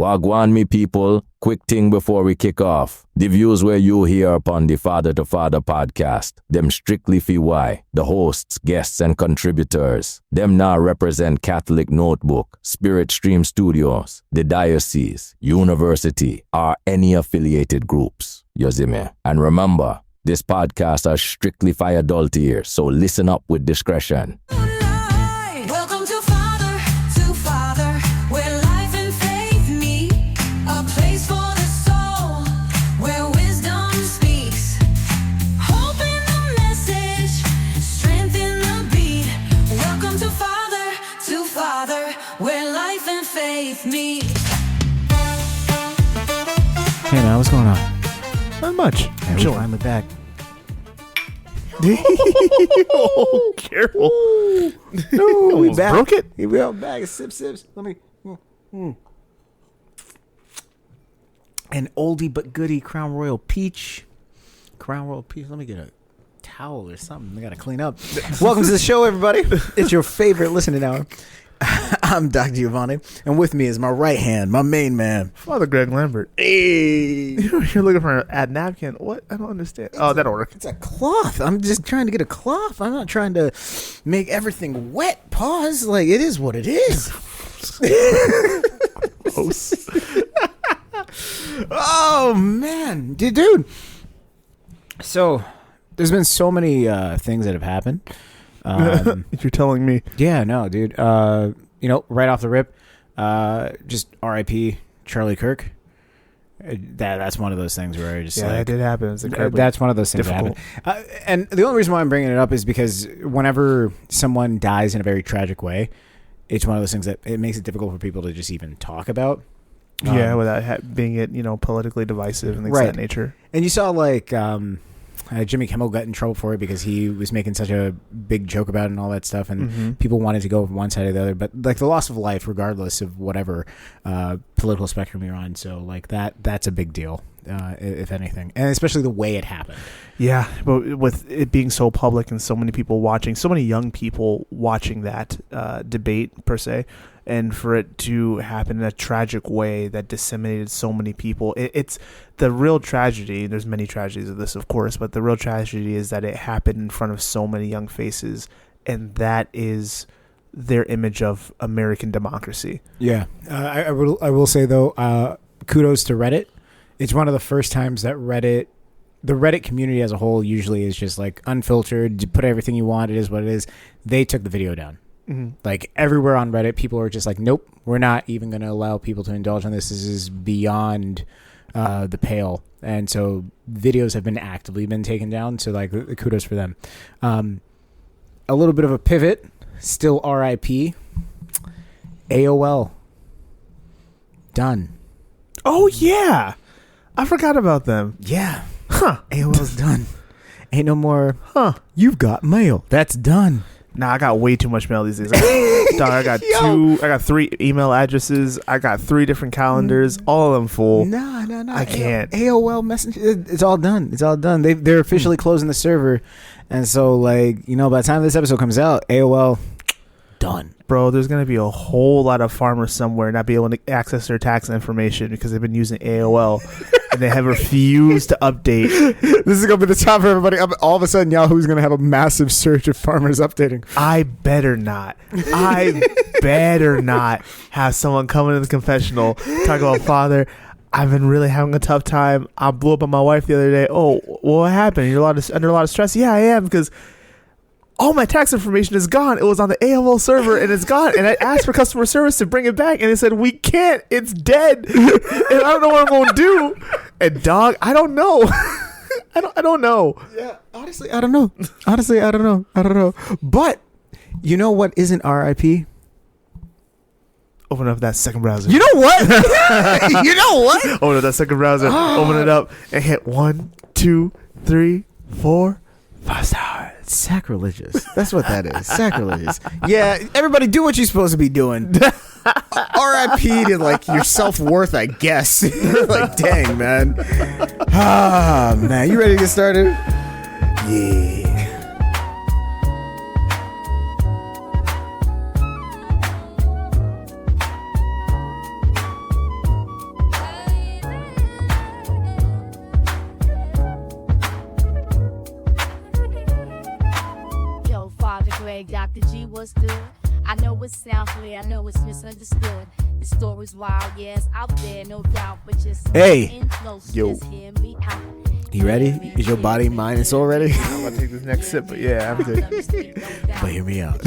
Wagwan me people, quick thing before we kick off. The views where you hear upon the Father to Father podcast, them strictly for why, the hosts, guests and contributors. Them now represent Catholic Notebook, Spirit Stream Studios, the Diocese, University, or any affiliated groups. You see me? And remember, this podcast are strictly for adult ears, so listen up with discretion. Welcome to Father, where life and faith meet. A place for the soul, where wisdom speaks. Hope in the message, strength in the beat. Welcome to Father, where life and faith meet. Hey man, what's going on? Not much. Hey, we finally back. Oh, careful. No, we Almost back. broke it. Here we are back. Sips. Let me. An oldie but goodie Crown Royal Peach. Let me get a towel or something. I gotta clean up. Welcome to the show, everybody. It's your favorite listening hour. I'm Dr. Giovanni, and with me is my right hand, my main man, Father Greg Lambert. Hey. You're looking for a napkin. What? I don't understand. That'll work. It's a cloth. I'm just trying to get a cloth. I'm not trying to make everything wet. Pause. Like, it is what it is. Gross. Oh, man. Dude. So, there's been so many things that have happened. If you're telling me. Yeah, no, dude. Right off the rip, just R.I.P. Charlie Kirk. That's one of those things where I just That did happen. It's incredibly that's one of those things difficult. that happen. And the only reason why I'm bringing it up is because whenever someone dies in a very tragic way, it's one of those things that it makes it difficult for people to just even talk about. Without being it, politically divisive and things of that nature. And you saw Jimmy Kimmel got in trouble for it because he was making such a big joke about it and all that stuff, and people wanted to go from one side or the other. But like the loss of life, regardless of whatever political spectrum you're on, so like that's a big deal, if anything, and especially the way it happened. Yeah, but with it being so public and so many people watching, so many young people watching that debate per se, and for it to happen in a tragic way that disseminated so many people, it's the real tragedy. There's many tragedies of this, of course, but the real tragedy is that it happened in front of so many young faces, and that is their image of American democracy. Yeah, I will say though, kudos to Reddit. It's one of the first times that the Reddit community as a whole usually is just like unfiltered, put everything you want, it is what it is. They took the video down. Like everywhere on Reddit, people are just like, nope, we're not even going to allow people to indulge on this. This is beyond the pale. And so videos have been actively taken down. So like kudos for them. A little bit of a pivot, still RIP. AOL. Done. Oh, yeah. I forgot about them. Yeah. Huh. AOL's done. Ain't no more, you've got mail. That's done. Nah, I got way too much mail these days. I got 3 email addresses. I got 3 different calendars, all of them full. No. I can't. AOL Messenger, it's all done. It's all done. They're officially closing the server. And so, by the time this episode comes out, AOL, done. Bro, there's going to be a whole lot of farmers somewhere not be able to access their tax information because they've been using AOL and they have refused to update. This is going to be the time for everybody. All of a sudden, Yahoo's going to have a massive surge of farmers updating. I better not have someone come into the confessional talk about, Father, I've been really having a tough time. I blew up on my wife the other day. Oh, what happened? You're under a lot of stress? Yeah, I am, because all my tax information is gone. It was on the AOL server and it's gone. And I asked for customer service to bring it back, and they said, we can't. It's dead. And I don't know what I'm going to do. And dog, I don't know. I don't know. Yeah, honestly, I don't know. I don't know. But you know what isn't RIP? Open up that second browser. You know what? Open up that second browser. Open it up and hit 1, 2, 3, 4, 5 stars. Sacrilegious. That's what that is. Sacrilegious. Yeah, everybody do what you're supposed to be doing. RIP to your self-worth, I guess. Dang, man. Man, you ready to get started? Yeah. misunderstood. I know it sounds clear, I know it's misunderstood. The story's wild, yes, out there, no doubt, but just Hey. in close, Yo. just hear me out. You ready? Is your body, mind, and soul ready? I'm gonna take this next sip, but yeah, I'm good. But hear me out.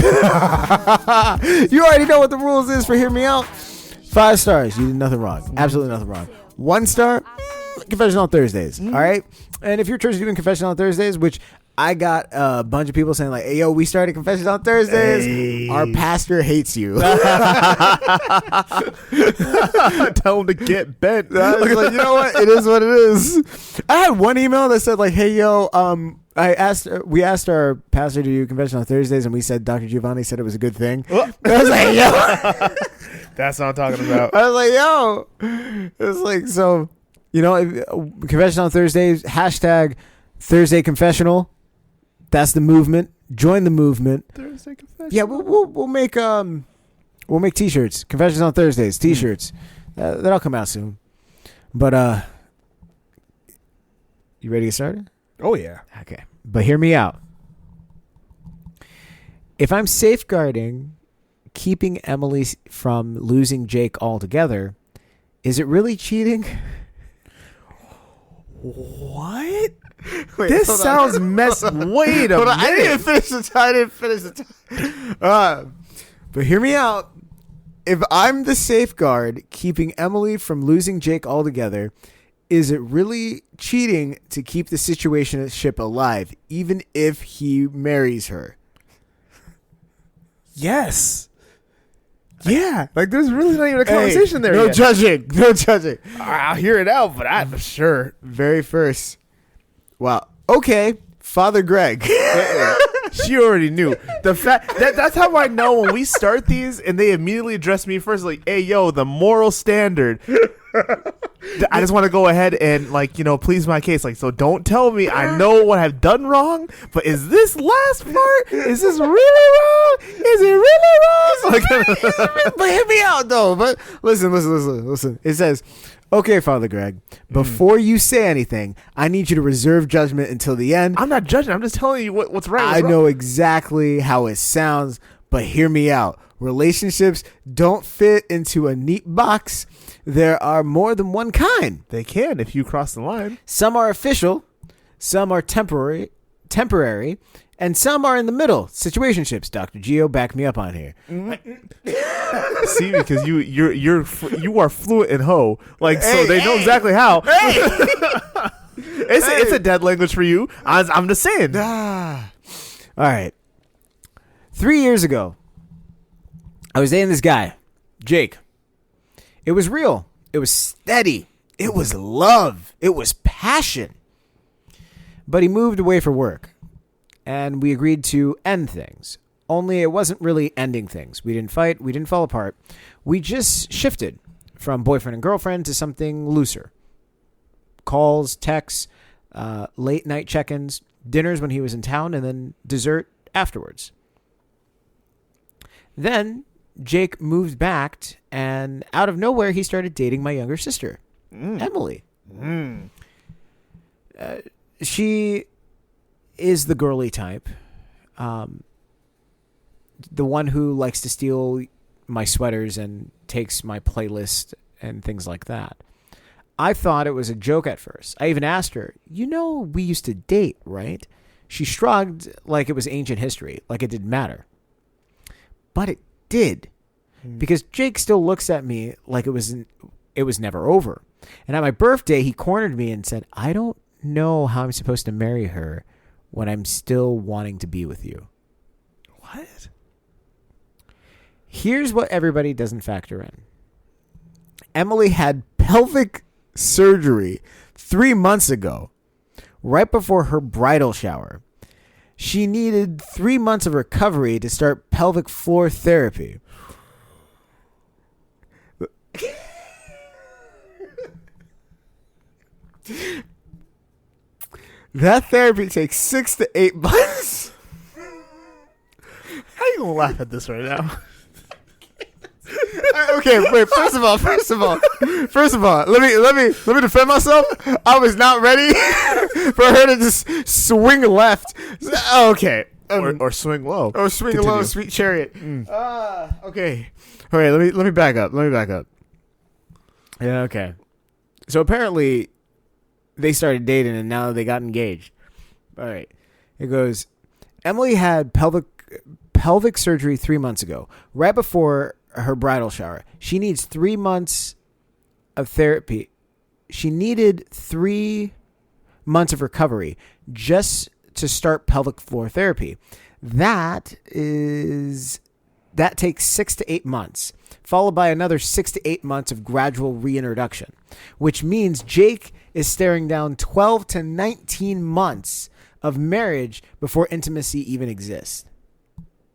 You already know what the rules is for Hear Me Out. 5 stars. You did nothing wrong. Absolutely nothing wrong. 1 star. Confession on Thursdays. All right. And if your church is doing Confession on Thursdays, which I got a bunch of people saying like, "Hey, yo, we started Confession on Thursdays." Hey. Our pastor hates you. Tell him to get bent. I was like, you know what? It is what it is. I had one email that said like, "Hey, yo, we asked our pastor to do Confession on Thursdays, and we said Dr. Giovanni said it was a good thing." I was like, "Yo." That's what I'm talking about. I was like, yo. It's like, so, you know, Confession on Thursdays, hashtag Thursday Confessional. That's the movement. Join the movement. Thursday confession. Yeah, we'll make t-shirts. Confessions on Thursdays, t-shirts. That'll come out soon. But you ready to get started? Oh yeah. Okay. But hear me out. If I'm safeguarding keeping Emily from losing Jake altogether, is it really cheating? What? Wait, This hold on. sounds mess. Wait a Hold on, minute. I didn't finish the time. But hear me out. If I'm the safeguard keeping Emily from losing Jake altogether, is it really cheating to keep the situationship alive, even if he marries her? Yes. Yeah. Like there's really not even a conversation there. No yet. judging. No judging. I'll hear it out, but I'm sure. Very first. Wow. Okay. Father Greg. She already knew. The fact that's how I know when we start these and they immediately address me first, like, "Hey, yo, the moral standard." I just want to go ahead and, like, you know, please my case. Like, so don't tell me I know what I've done wrong, but is this last part? Is this really wrong? Is it really wrong? Like, But hear me out, though. But listen. It says, "Okay, Father Greg, before you say anything, I need you to reserve judgment until the end. I'm not judging. I'm just telling you what's right. I what's wrong. know exactly how it sounds, but hear me out. Relationships don't fit into a neat box. There are more than one kind. They can if you cross the line. Some are official, some are temporary, and some are in the middle. Situationships. Dr. Gio, back me up on here. See, because you are fluent in ho, like, so they know exactly how. It's a dead language for you. I'm just saying. All right. 3 years ago, I was dating this guy, Jake. It was real. It was steady. It was love. It was passion. But he moved away for work, and we agreed to end things. Only it wasn't really ending things. We didn't fight. We didn't fall apart. We just shifted from boyfriend and girlfriend to something looser. Calls, texts, late night check-ins, dinners when he was in town, and then dessert afterwards. Then Jake moved back, and out of nowhere, he started dating my younger sister, Emily. She is the girly type. The one who likes to steal my sweaters and takes my playlist and things like that. I thought it was a joke at first. I even asked her, "You know, we used to date, right?" She shrugged like it was ancient history, like it didn't matter. But it did. Because Jake still looks at me like it was never over. And at my birthday, he cornered me and said, "I don't know how I'm supposed to marry her when I'm still wanting to be with you." What? Here's what everybody doesn't factor in. Emily had pelvic surgery 3 months ago, right before her bridal shower. She needed 3 months of recovery to start pelvic floor therapy. That therapy takes 6 to 8 months. How you gonna laugh at this right now? Okay, wait. First of all, let me defend myself. I was not ready for her to just swing left. Okay, or swing low. Oh, swing Continue. low, sweet chariot. Okay. All right, let me back up. Yeah, okay. So apparently they started dating and now they got engaged. All right. It goes, Emily had pelvic surgery 3 months ago, right before her bridal shower. She needs 3 months of therapy. She needed 3 months of recovery just to start pelvic floor therapy. That takes 6 to 8 months, followed by another 6 to 8 months of gradual reintroduction, which means Jake is staring down 12 to 19 months of marriage before intimacy even exists.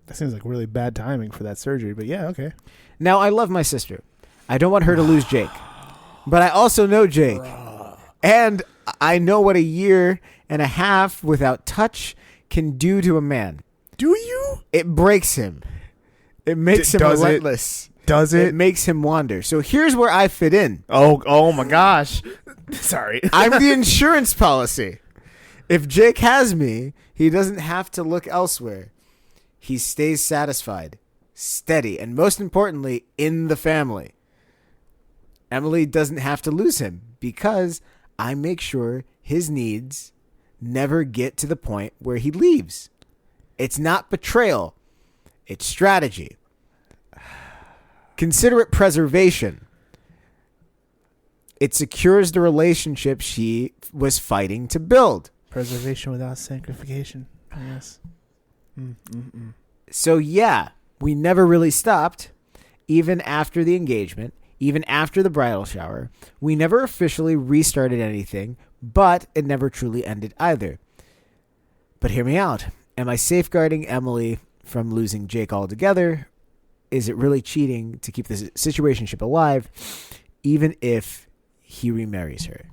That seems like really bad timing for that surgery, but yeah, okay. Now, I love my sister. I don't want her to lose Jake, but I also know Jake, and I know what a year and a half without touch can do to a man. Do you? It breaks him. It makes him does it? relentless. Does It it? makes him wander. So here's where I fit in. Oh my gosh. Sorry. I'm the insurance policy. If Jake has me, he doesn't have to look elsewhere. He stays satisfied, steady, and most importantly, in the family. Emily doesn't have to lose him because I make sure his needs never get to the point where he leaves. It's not betrayal. It's strategy. Consider it preservation. It secures the relationship she was fighting to build. Preservation without sanctification. Yes. So yeah, we never really stopped, even after the engagement, even after the bridal shower. We never officially restarted anything, but it never truly ended either. But hear me out. Am I safeguarding Emily from losing Jake altogether? Is it really cheating to keep this situationship alive, even if he remarries her?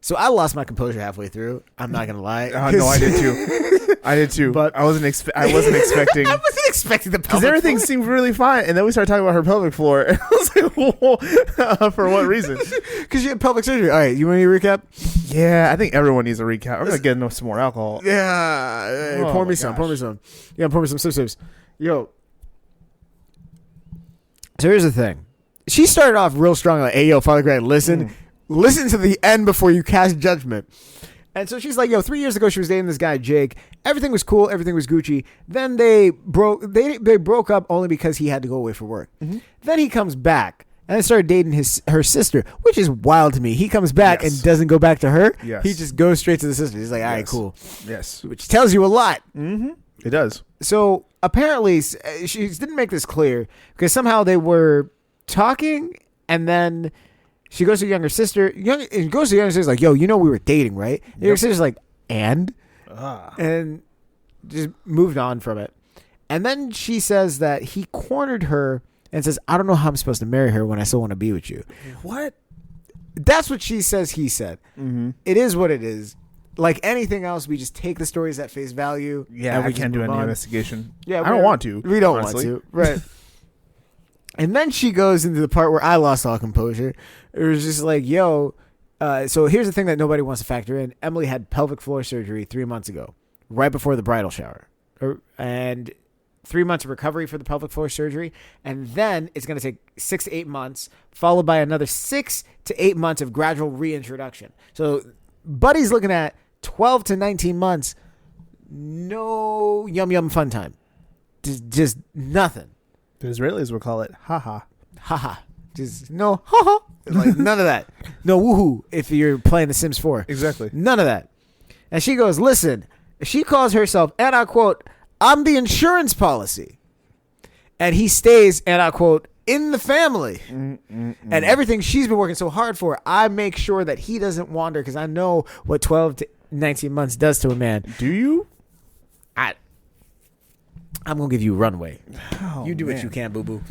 So I lost my composure halfway through. I'm not gonna lie. No, I did too. I did too. But- I wasn't expecting. I wasn't expecting the Because pelvic everything floor. seemed really fine, and then we started talking about her pelvic floor, and I was like, "Whoa, for what reason?" Because you had pelvic surgery. All right, you want me to recap? Yeah, I think everyone needs a recap. I'm gonna get into some more alcohol. Yeah. Oh Pour my me some. Pour gosh. me some. Yeah, pour me some sips. Yo. So here's the thing. She started off real strong, like, hey, yo, Father Grant, listen. Listen to the end before you cast judgment. And so she's like, yo, 3 years ago she was dating this guy, Jake. Everything was cool. Everything was Gucci. Then they broke up only because he had to go away for work. Then he comes back and then started dating her sister, which is wild to me. He comes back Yes. and doesn't go back to her. Yes. He just goes straight to the sister. He's like, all right, Yes. cool. Yes, Which tells you a lot. it does. So apparently she didn't make this clear because somehow they were talking and then she goes to younger sister. Goes to younger sister like, yo, you know we were dating, right? And younger sister's like, and just moved on from it. And then she says that he cornered her and says, I don't know how I'm supposed to marry her when I still want to be with you. What? That's what she says he said. It is what it is. Like anything else, we just take the stories at face value. Yeah, and we we just can't do move any on. investigation. Yeah, I don't want to. We don't honestly. want to. Right. And then she goes into the part where I lost all composure. It was just like, yo, so here's the thing that nobody wants to factor in. Emily had pelvic floor surgery 3 months ago, right before the bridal shower. And 3 months of recovery for the pelvic floor surgery. And then it's going to take 6 to 8 months, followed by another 6 to 8 months of gradual reintroduction. So Buddy's looking at 12 to 19 months. No yum fun time. Just nothing. The Israelis would call it haha. Haha. Just no haha. Like none of that. No woohoo if you're playing The Sims 4. Exactly. None of that. And she goes, listen, she calls herself, and I quote, I'm the insurance policy. And he stays, and I quote, in the family. And everything she's been working so hard for, I make sure that he doesn't wander because I know what 12 to 19 months does to a man. Do you? I'm going to give you runway. Oh, You do what man. you can, boo-boo.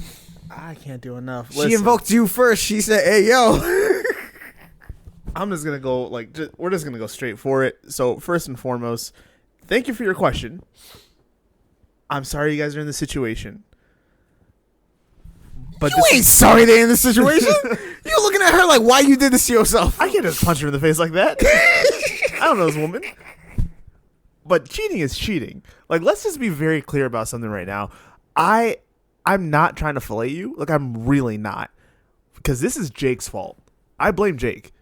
I can't do enough. She invoked you first. She said, hey, yo. I'm just gonna go we're just gonna go straight for it. So first and foremost, thank you for your question. I'm sorry you guys are in this situation. But You ain't sorry they're in this situation. You looking at her like, why you did this to yourself? I can't just punch her in the face like that. I don't know this woman. But cheating is cheating. Like, let's just be very clear about something right now. I'm not trying to fillet you. Like, I'm really not. Because this is Jake's fault. I blame Jake.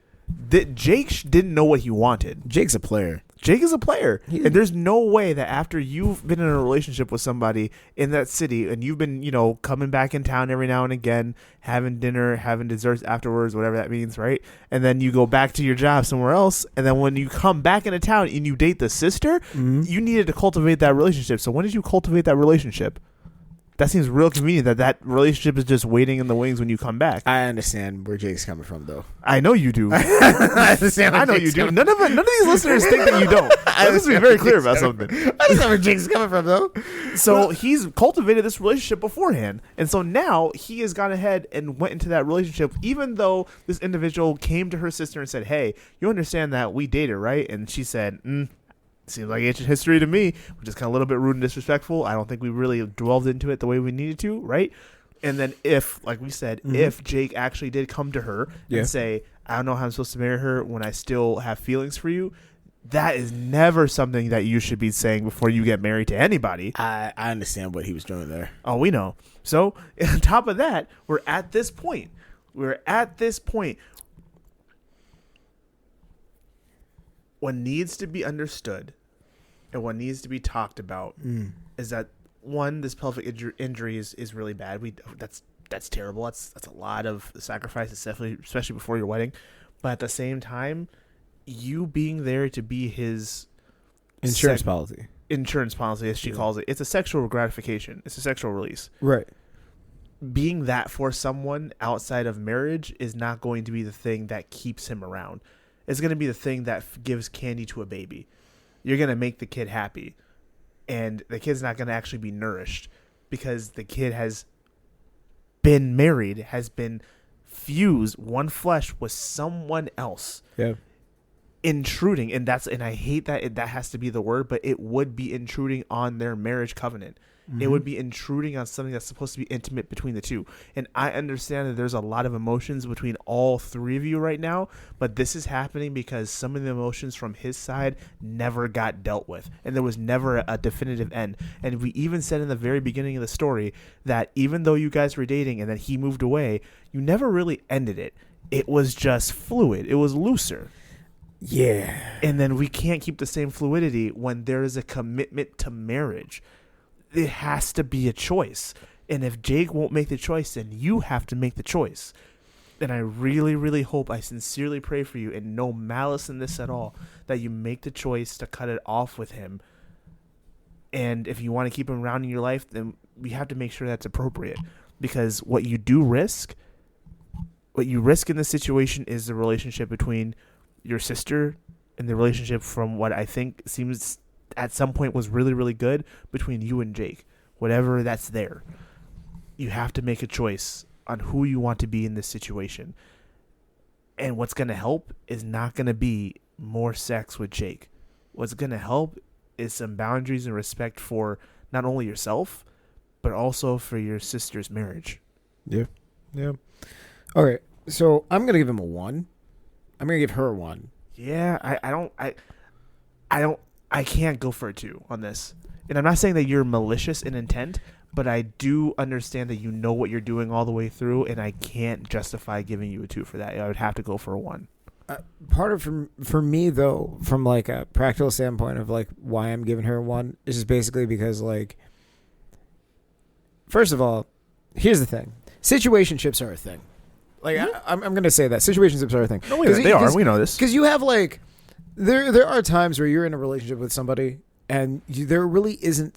Jake didn't know what he wanted. Jake's a player. Jake is a player. And there's no way that after you've been in a relationship with somebody in that city and you've been, coming back in town every now and again, having dinner, having desserts afterwards, whatever that means, right? And then you go back to your job somewhere else. And then when you come back into town and you date the sister, you needed to cultivate that relationship. So when did you cultivate that relationship? That seems real convenient that relationship is just waiting in the wings when you come back. I understand where Jake's coming from, though. I know you do. I understand. I know you do. None of these listeners think that you don't. Let's be very clear about something. I understand where Jake's coming from, though. So he's cultivated this relationship beforehand. And so now he has gone ahead and went into that relationship, even though this individual came to her sister and said, hey, you understand that we dated, right? And she said, seems like ancient history to me, which is kind of a little bit rude and disrespectful. I don't think we really dwelled into it the way we needed to, right? And then if, like we said, if Jake actually did come to her and say, I don't know how I'm supposed to marry her when I still have feelings for you, that is never something that you should be saying before you get married to anybody. I understand what he was doing there. Oh, we know. So on top of that, we're at this point. What needs to be understood and what needs to be talked about is that, one, this pelvic injury is really bad. That's terrible. That's a lot of sacrifice, especially before your wedding. But at the same time, you being there to be his Insurance policy, as she calls it, it's a sexual gratification. It's a sexual release. Right. Being that for someone outside of marriage is not going to be the thing that keeps him around. It's going to be the thing that gives candy to a baby. You're going to make the kid happy. And the kid's not going to actually be nourished because the kid has been married, has been fused, one flesh with someone else. Yeah. Intruding. And I hate that that has to be the word, but it would be intruding on their marriage covenant. It would be intruding on something that's supposed to be intimate between the two. And I understand that there's a lot of emotions between all three of you right now, but this is happening because some of the emotions from his side never got dealt with. And there was never a definitive end. And we even said in the very beginning of the story that even though you guys were dating and then he moved away, you never really ended it. It was just fluid. It was looser. Yeah. And then we can't keep the same fluidity when there is a commitment to marriage. It has to be a choice. And if Jake won't make the choice, then you have to make the choice. And I really, really hope, I sincerely pray for you, and no malice in this at all, that you make the choice to cut it off with him. And if you want to keep him around in your life, then we have to make sure that's appropriate. Because what you risk in this situation is the relationship between your sister and the relationship from what I think seems at some point was really, really good between you and Jake. Whatever that's there. You have to make a choice on who you want to be in this situation. And what's going to help is not going to be more sex with Jake. What's going to help is some boundaries and respect for not only yourself, but also for your sister's marriage. Yeah. Yeah. All right. So I'm going to give him a 1. I'm going to give her a 1. Yeah. I can't go for a 2 on this. And I'm not saying that you're malicious in intent, but I do understand that you know what you're doing all the way through, and I can't justify giving you a 2 for that. I would have to go for a 1. Part of for me, though, from like a practical standpoint of like why I'm giving her a 1 is just basically because, like, first of all, here's the thing. Situationships are a thing. Like, I'm going to say that. Situationships are a thing. No, they are. We know this. Because you have, like, there are times where you're in a relationship with somebody and there really isn't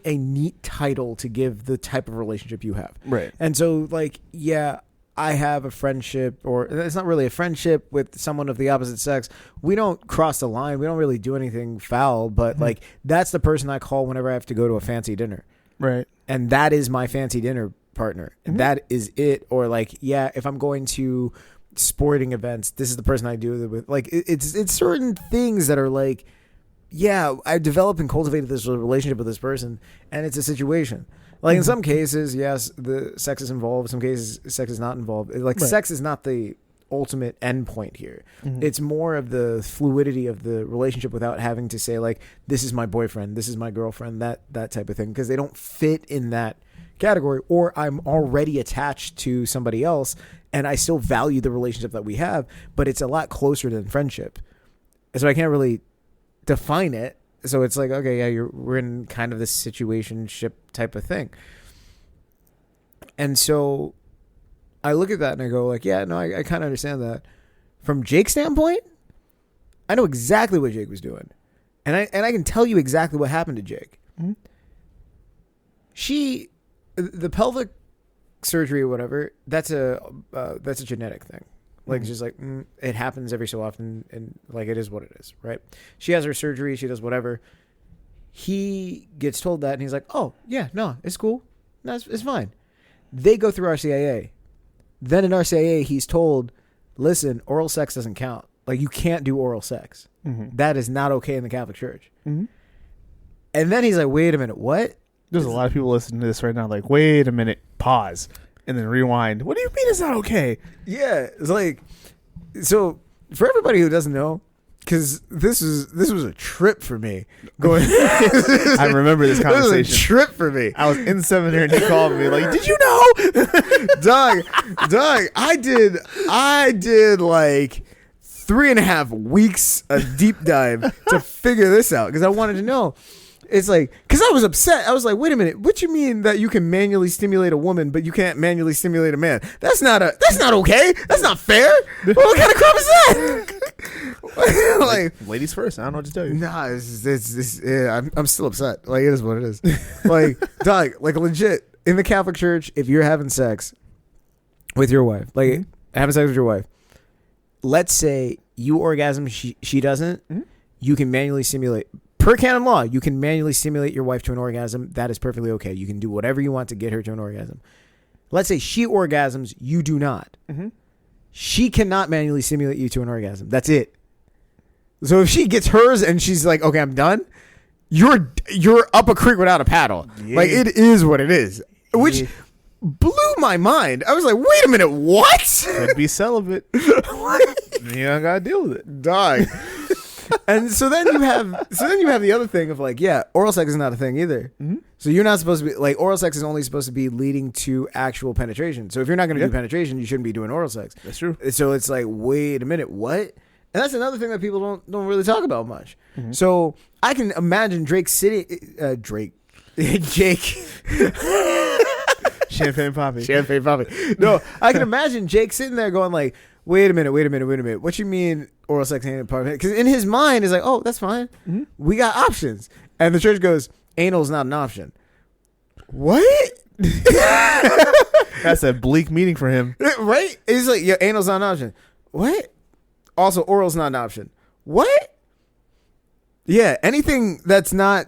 a neat title to give the type of relationship you have. Right. And so, like, yeah, I have a friendship, or it's not really a friendship with someone of the opposite sex. We don't cross the line. We don't really do anything foul, but like, that's the person I call whenever I have to go to a fancy dinner. Right. And that is my fancy dinner partner. And that is it. Or like, yeah, if I'm going to sporting events, this is the person I do it with. Like, it's certain things that are like, yeah, I developed and cultivated this relationship with this person, and it's a situation. Like, in some cases, yes, the sex is involved. In some cases, sex is not involved. Like, sex is not the ultimate end point here. It's more of the fluidity of the relationship without having to say like, this is my boyfriend, this is my girlfriend, that type of thing, because they don't fit in that category, or I'm already attached to somebody else and I still value the relationship that we have, but it's a lot closer than friendship. So I can't really define it. So it's like, okay, yeah, we're in kind of this situationship type of thing. And so I look at that and I go like, yeah, no, I kind of understand that. From Jake's standpoint, I know exactly what Jake was doing. And I can tell you exactly what happened to Jake. The pelvic surgery or whatever, that's a genetic thing. Like, it's just like, it happens every so often, and like, it is what it is, right? She has her surgery, she does whatever. He gets told that, and he's like, oh, yeah, no, it's cool. No, it's fine. They go through RCIA. Then in RCIA, he's told, listen, oral sex doesn't count. Like, you can't do oral sex. That is not okay in the Catholic Church. And then he's like, wait a minute, what? There's a lot of people listening to this right now like, wait a minute, pause, and then rewind. What do you mean it's not okay? Yeah, it's like, so for everybody who doesn't know, because this was a trip for me. Going, I remember this conversation. This was a trip for me. I was in seminary and he called me like, did you know? Doug, I did like 3.5 weeks of deep dive to figure this out because I wanted to know. It's like, because I was upset. I was like, wait a minute. What you mean that you can manually stimulate a woman, but you can't manually stimulate a man? That's not okay. That's not fair. What kind of crap is that? Like, ladies first. I don't know what to tell you. Nah, yeah, I'm still upset. Like, it is what it is. Like, Doug, like legit, in the Catholic Church, if you're having sex with your wife, like having sex with your wife, let's say you orgasm, she doesn't, you can manually stimulate. Per canon law, you can manually stimulate your wife to an orgasm. That is perfectly okay. You can do whatever you want to get her to an orgasm. Let's say she orgasms, you do not. She cannot manually stimulate you to an orgasm. That's it. So if she gets hers and she's like, okay, I'm done, you're up a creek without a paddle. Yeah. Like, it is what it is. Which blew my mind. I was like, wait a minute, what? Could be celibate. You don't gotta deal with it. Dog. And so then you have the other thing of like, yeah, oral sex is not a thing either. So you're not supposed to be like, oral sex is only supposed to be leading to actual penetration. So if you're not going to do penetration, you shouldn't be doing oral sex. That's true. So it's like, wait a minute, what? And that's another thing that people don't really talk about much. So I can imagine Jake. Champagne Poppy. No, I can imagine Jake sitting there going like, wait a minute. What you mean oral sex ain't a part of it? Because in his mind, is like, oh, that's fine. We got options. And the church goes, anal is not an option. What? That's a bleak meeting for him. Right? He's like, yeah, anal's not an option. What? Also, oral's not an option. What? Yeah, anything that's not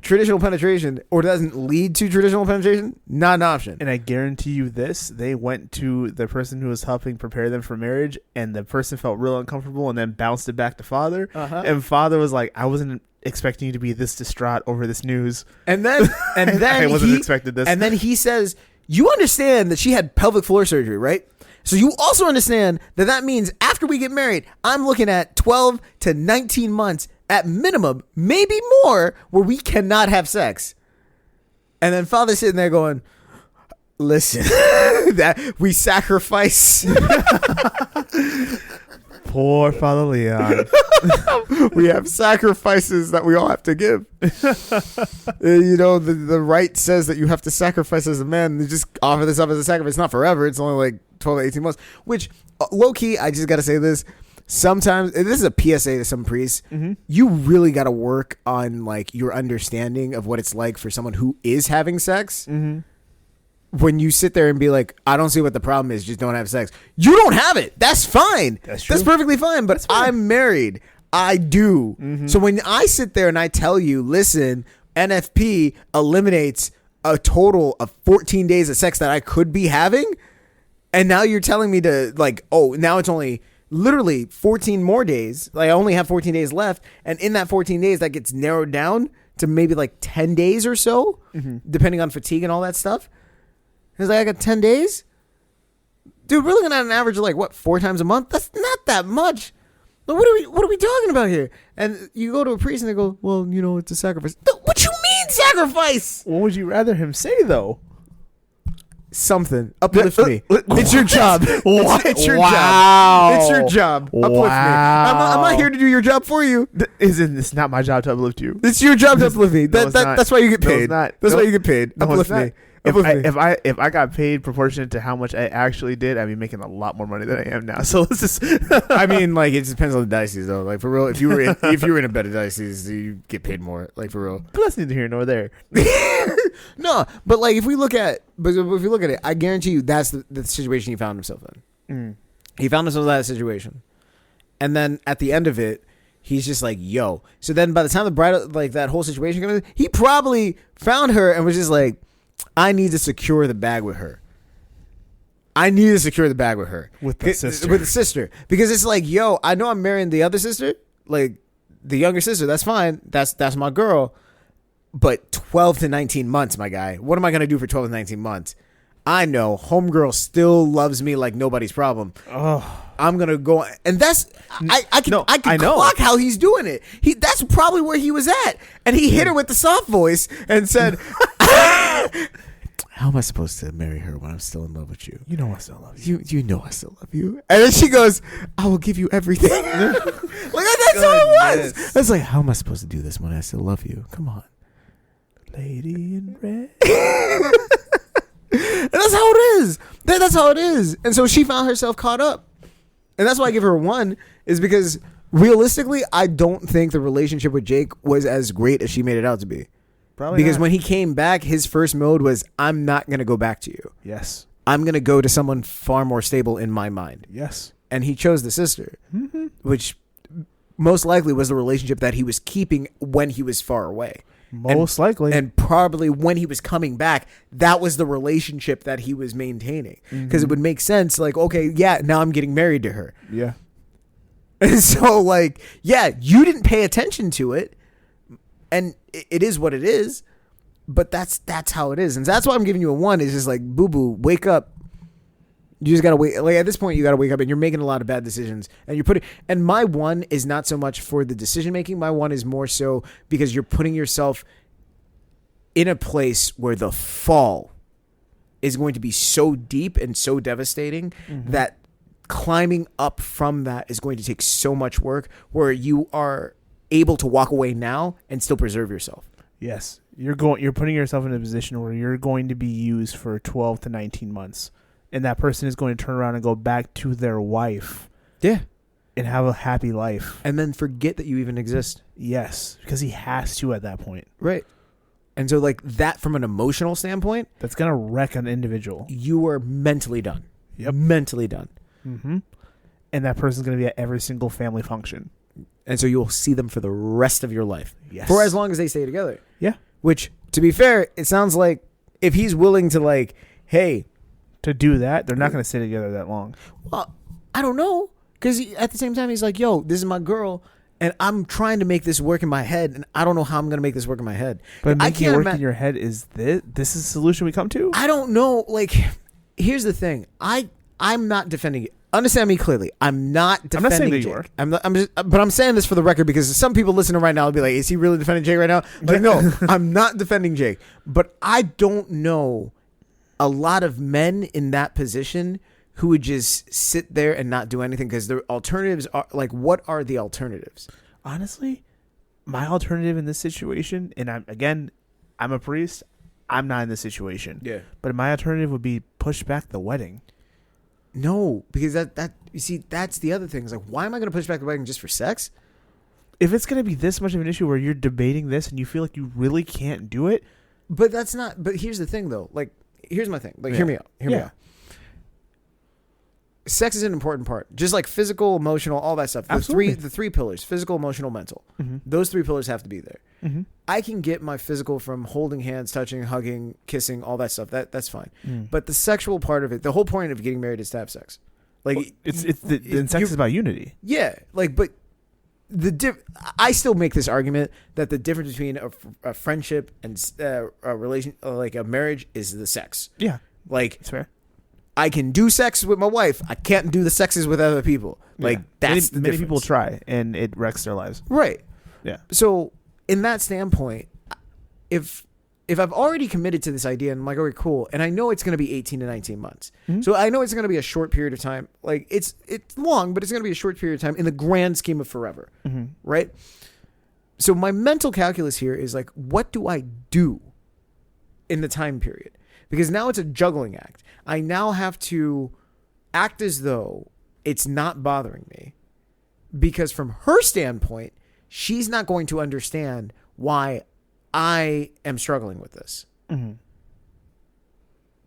traditional penetration or doesn't lead to traditional penetration, not an option. And I guarantee you this, they went to the person who was helping prepare them for marriage, and the person felt real uncomfortable and then bounced it back to father. And father was like, I wasn't expecting you to be this distraught over this news. And then I wasn't expecting this. And then he says, you understand that she had pelvic floor surgery, right? So you also understand that means after we get married, I'm looking at 12 to 19 months at minimum, maybe more, where we cannot have sex. And then father's sitting there going, listen, that we sacrifice. Poor Father Leon. We have sacrifices that we all have to give. You know, the rite says that you have to sacrifice as a man. They just offer this up as a sacrifice. It's not forever. It's only like 12 to 18 months. Which, low key, I just got to say this. Sometimes, this is a PSA to some priests, you really got to work on like your understanding of what it's like for someone who is having sex. When you sit there and be like, I don't see what the problem is, just don't have sex. You don't have it. That's fine. That's true. That's perfectly fine. But I'm married. I do. So when I sit there and I tell you, listen, NFP eliminates a total of 14 days of sex that I could be having, and now you're telling me to like, oh, now it's only literally 14 more days. Like, I only have 14 days left. And in that 14 days, that gets narrowed down to maybe like 10 days or so, depending on fatigue and all that stuff. He's like, I got 10 days? Dude, we're looking at an average of like what, 4 times a month? That's not that much. Like, what are we talking about here? And you go to a priest and they go, well, you know, it's a sacrifice. What you mean sacrifice? What would you rather him say though? Something. Uplift me. What? It's your job. What? It's your Wow. job. It's your job. Uplift me. Wow. I'm not here to do your job for you. It's not my job to uplift you. It's your job to uplift me. No, it's not. That's why you get No, paid. it's not. That's No. why you get paid. No, Uplift it's not. me. Uplift me. If I got paid proportionate to how much I actually did, I'd be making a lot more money than I am now. So let's just. I mean, like, it depends on the diocese, though. Like, for real, if you were in a better diocese, you get paid more. Like, for real. But that's neither here nor there. No, but like, if you look at it, I guarantee you that's the situation he found himself in. He found himself in that situation, and then at the end of it, he's just like, "Yo." So then, by the time the bride, like that whole situation comes, he probably found her and was just like, "I need to secure the bag with her. I need to secure the bag with her With the sister. With the sister, because it's like, yo, I know I'm marrying the other sister, like the younger sister. That's fine. That's my girl." But 12 to 19 months, my guy. What am I going to do for 12 to 19 months? I know homegirl still loves me like nobody's problem. Oh, I'm going to go. And that's, I can know. clock how he's doing it. That's probably where he was at. And he hit her with the soft voice and said, how am I supposed to marry her when I'm still in love with you? you know I still love you. You know I still love you. And then she goes, I will give you everything. Like, that's how it was. Goodness. I was like, how am I supposed to do this when I still love you? Come on. Lady in red. And that's how it is. That's how it is. And so she found herself caught up. And that's why I give her a 1, is because realistically, I don't think the relationship with Jake was as great as she made it out to be. Probably Because not. when he came back, his first mode was, I'm not going to go back to you. Yes. I'm going to go to someone far more stable in my mind. Yes. And he chose the sister, which most likely was the relationship that he was keeping when he was far away. Most likely. And probably when he was coming back, that was the relationship that he was maintaining. Because it would make sense, like, okay, yeah, now I'm getting married to her. yeah. And so, like, yeah, you didn't pay attention to it, and it is what it is, but that's how it is. And that's why I'm giving you a 1. It's just like, boo-boo, wake up. You just got to wait. Like, at this point, you got to wake up, and you're making a lot of bad decisions. And and my 1 is not so much for the decision-making. My 1 is more so because you're putting yourself in a place where the fall is going to be so deep and so devastating that climbing up from that is going to take so much work, where you are able to walk away now and still preserve yourself. Yes. You're putting yourself in a position where you're going to be used for 12 to 19 months. And that person is going to turn around and go back to their wife. Yeah. And have a happy life. And then forget that you even exist. Yes. Because he has to at that point. Right. And so, like, that from an emotional standpoint, That's going to wreck an individual. you are mentally done. Yep. Mentally done. Mm-hmm. And that person's going to be at every single family function. And so you'll see them for the rest of your life. Yes. For as long as they stay together. Yeah. Which, to be fair, it sounds like if he's willing to, like, hey, To do that, they're not going to stay together that long. well, I don't know. Because at the same time, he's like, yo, this is my girl, and I'm trying to make this work in my head, and I don't know how I'm going to make this work in my head. But I making it work in your head is this is the solution we come to? I don't know. Like, here's the thing. I'm not defending it. Understand me clearly. I'm not defending saying that you Jake. are. But I'm saying this for the record because some people listening right now will be like, is he really defending Jake right now? Like, no, I'm not defending Jake. But I don't know a lot of men in that position who would just sit there and not do anything, because the alternatives are, like, what are the alternatives? Honestly, my alternative in this situation, and I'm a priest. I'm not in this situation. Yeah. But my alternative would be push back the wedding. No, because that you see, that's the other thing. It's like, why am I going to push back the wedding just for sex? If it's going to be this much of an issue where you're debating this and you feel like you really can't do it, But that's not. But here's the thing, though. Like, here's my thing. Like, hear me out. Hear me out. Sex is an important part, just like physical, emotional, all that stuff. Absolutely. The three pillars: physical, emotional, mental. Those 3 pillars have to be there. I can get my physical from holding hands, touching, hugging, kissing, all that stuff. That's fine. But the sexual part of it, the whole point of getting married is to have sex. Like, sex is about unity. yeah, like, but I still make this argument that the difference between a friendship and a relation, like a marriage, is the sex. Yeah, Like, it's fair. I can do sex with my wife. I can't do the sexes with other people. Like Yeah. that's many people try, and it wrecks their lives. right. Yeah. So in that standpoint, if I've already committed to this idea and I'm like, okay, cool, and I know it's going to be 18 to 19 months, so I know it's going to be a short period of time. Like it's long, but it's going to be a short period of time in the grand scheme of forever, right? So my mental calculus here is like, what do I do in the time period? Because now it's a juggling act. I now have to act as though it's not bothering me, because from her standpoint, she's not going to understand why I am struggling with this.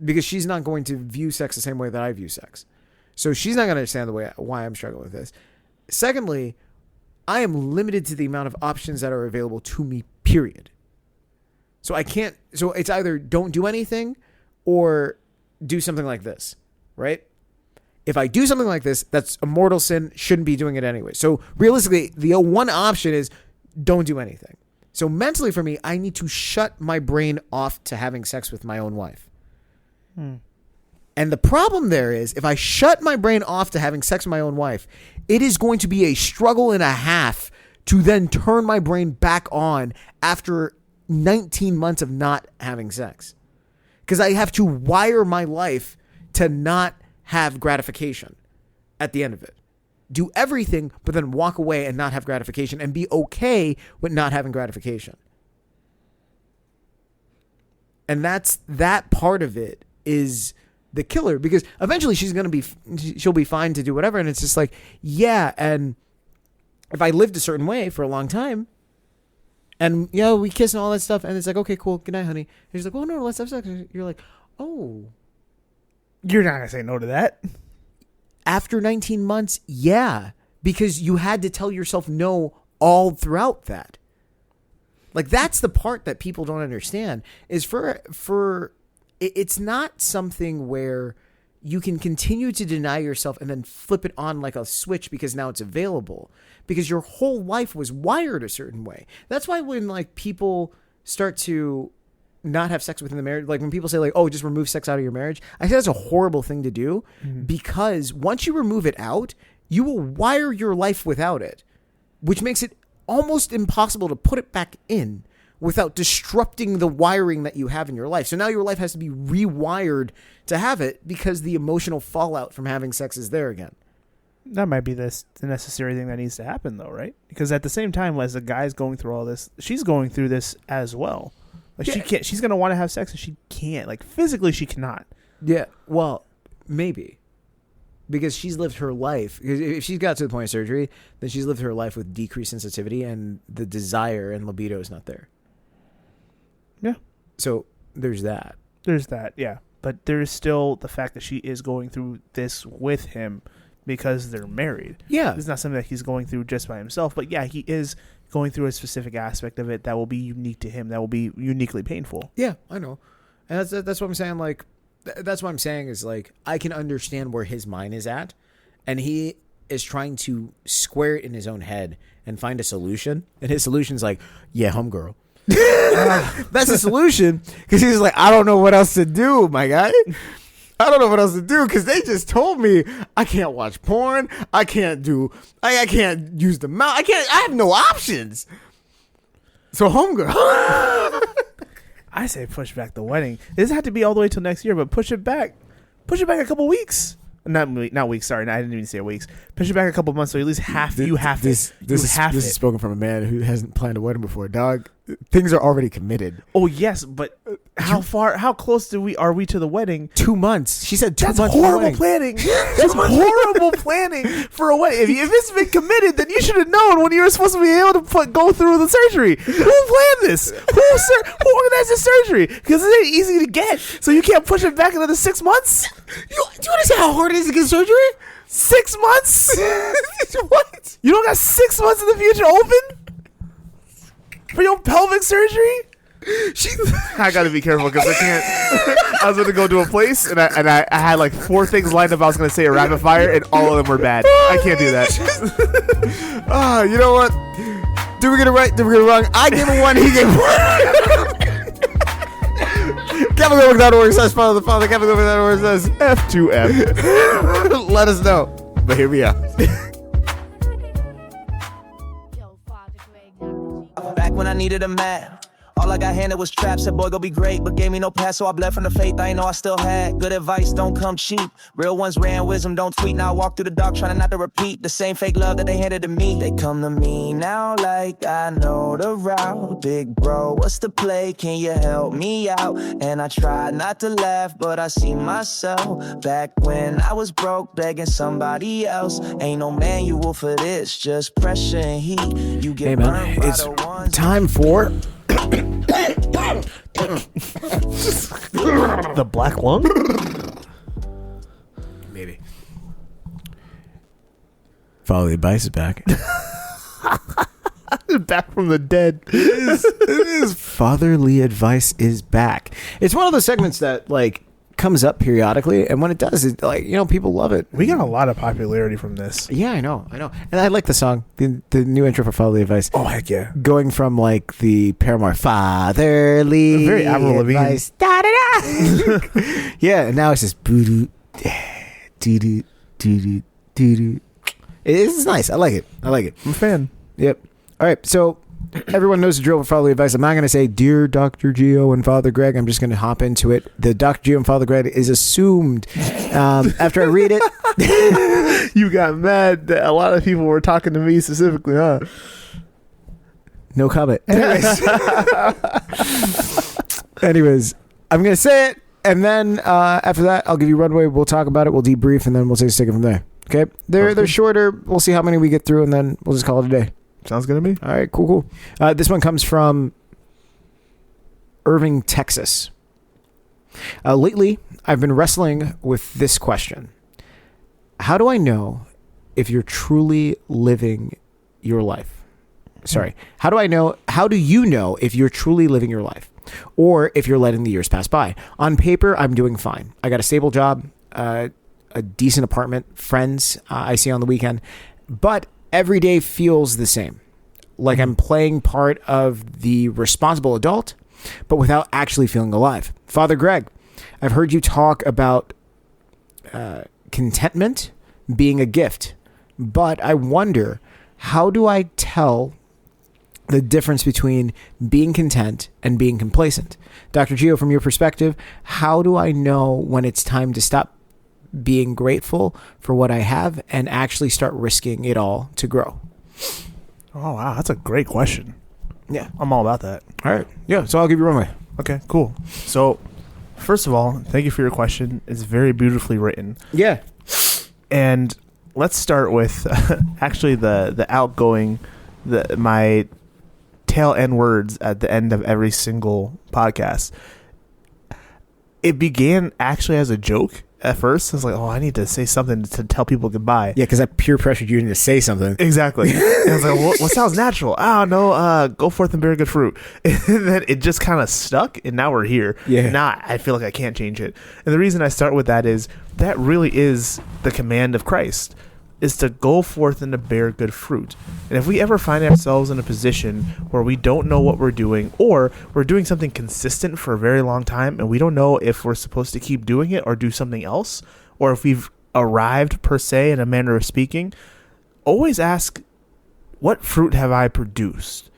Because she's not going to view sex the same way that I view sex. So she's not going to understand why I'm struggling with this. Secondly, I am limited to the amount of options that are available to me, period. So it's either don't do anything or do something like this, right? If I do something like this, that's a mortal sin, shouldn't be doing it anyway. So realistically, the one option is don't do anything. So mentally for me, I need to shut my brain off to having sex with my own wife. And the problem there is, if I shut my brain off to having sex with my own wife, it is going to be a struggle and a half to then turn my brain back on after 19 months of not having sex. Because I have to wire my life to not have gratification at the end of it. Do everything, but then walk away and not have gratification and be okay with not having gratification. And that part of it is the killer, because eventually she'll be fine to do whatever. And it's just like, yeah. And if I lived a certain way for a long time and, we kiss and all that stuff, and it's like, okay, cool. Good night, honey. And she's like, oh no, let's have sex. And you're like, oh, You're not going to say no to that. after 19 months, yeah, because you had to tell yourself no all throughout that. Like, that's the part that people don't understand, is it's not something where you can continue to deny yourself and then flip it on like a switch because now it's available, because your whole life was wired a certain way. That's why when like people start to not have sex within the marriage, like when people say like, oh, just remove sex out of your marriage, I think that's a horrible thing to do, because once you remove it out, you will wire your life without it, which makes it almost impossible to put it back in without disrupting the wiring that you have in your life. So now your life has to be rewired to have it, because the emotional fallout from having sex is there again. That might be the necessary thing that needs to happen, though, right? Because at the same time, as the guy's going through all this, she's going through this as well. Like, she can't. She's gonna want to have sex, and she can't. Like, physically, she cannot. Yeah, well, maybe. Because she's lived her life. If she's got to the point of surgery, then she's lived her life with decreased sensitivity, and the desire and libido is not there. Yeah. So there's that. There's that, yeah. But there's still the fact that she is going through this with him because they're married. Yeah. It's not something that he's going through just by himself. But, yeah, he is going through a specific aspect of it that will be unique to him, that will be uniquely painful. Yeah, I know. And that's what I'm saying. Like, that's what I'm saying is, like, I can understand where his mind is at, and he is trying to square it in his own head and find a solution. And his solution's like, yeah, homegirl. That's the solution, because he's like, I don't know what else to do, my guy. I don't know what else to do, because they just told me I can't watch porn. I can't use the mouth. I have no options. So homegirl. I say push back the wedding. It doesn't have to be all the way till next year, but push it back. Push it back a couple weeks. Not weeks. Sorry, I didn't even say weeks. Push it back a couple months, so at least you have this is spoken from a man who hasn't planned a wedding before. Dog, things are already committed. Oh yes, but how close are we to the wedding? 2 months. She said 2 That's months. horrible planning. That's horrible planning for a wedding. If it's been committed, then you should have known when you were supposed to be able to go through the surgery. Who planned this? Who organized the surgery? Because it ain't easy to get, so you can't push it back another 6 months. Do you understand how hard it is to get surgery? 6 months? What? You don't got 6 months in the future open for your pelvic surgery? I gotta be careful because I can't. I was gonna go to a place and I had like 4 things lined up. I was gonna say a rapid fire and all of them were bad. I can't do that. You know what? Did we get it right? Did we get it wrong? I gave him 1. He gave 1. KevinGilbert.org says follow the Father. KevinGilbert.org says F2F. let us know. But here we are. Yo, Father Greg, Dr. G. Back when I needed a man, all I got handed was traps. Said boy go be great, but gave me no pass, so I bled from the faith I ain't know I still had. Good advice don't come cheap, real ones ran wisdom don't tweet. Now I walk through the dark trying not to repeat the same fake love that they handed to me. They come to me now like I know the route. Big bro, what's the play? Can you help me out? And I try not to laugh, but I see myself back when I was broke, begging somebody else. Ain't no manual for this, just pressure and heat. You get Hey burned man, by it's the ones time for The black lung? maybe. Follow the advice is back. Back from the dead. It is. Fatherly advice is back. It's one of those segments that like comes up periodically, and when it does, it like people love it. We got a lot of popularity from this. Yeah, I know, and I like the song, the new intro for Fatherly Advice. Oh, heck yeah. Going from like the Paramore Fatherly Very Avril Lavigne. Advice, da-da-da. Yeah, and now it's just boo doo doo doo doo. It's nice. I like it. I'm a fan. Yep. All right. So everyone knows the drill for Fatherly Advice. I'm not going to say, Dear Dr. Gio and Father Greg. I'm just going to hop into it. The Dr. Gio and Father Greg is assumed after I read it. You got mad that a lot of people were talking to me specifically, huh? No comment. Anyways, I'm going to say it. And then after that, I'll give you runway. We'll talk about it. We'll debrief. And then we'll take it from there. Okay. They're shorter. We'll see how many we get through. And then we'll just call it a day. Sounds good to me. All right, cool. This one comes from Irving, Texas. Lately, I've been wrestling with this question. How do I know if you're truly living your life? Sorry. How do you know if you're truly living your life? Or if you're letting the years pass by? On paper, I'm doing fine. I got a stable job, a decent apartment, friends I see on the weekend. But every day feels the same. Like I'm playing part of the responsible adult, but without actually feeling alive. Father Greg, I've heard you talk about contentment being a gift, but I wonder, how do I tell the difference between being content and being complacent? Dr. Gio, from your perspective, how do I know when it's time to stop being grateful for what I have and actually start risking it all to grow? Oh, wow. That's a great question. Yeah. I'm all about that. All right. Yeah. So I'll give you runway. Okay, cool. So, first of all, thank you for your question. It's very beautifully written. Yeah. And let's start with actually the outgoing, my tail end words at the end of every single podcast. It began actually as a joke at first. I was like, oh, I need to say something to tell people goodbye. Yeah, because I peer pressured you into say something. Exactly. And I was like, what sounds natural? Oh, no, go forth and bear good fruit. And then it just kind of stuck, and now we're here. Yeah. Now I feel like I can't change it. And the reason I start with that is that really is the command of Christ, is to go forth and to bear good fruit. And if we ever find ourselves in a position where we don't know what we're doing, or we're doing something consistent for a very long time and we don't know if we're supposed to keep doing it or do something else, or if we've arrived per se in a manner of speaking, always ask, what fruit have I produced?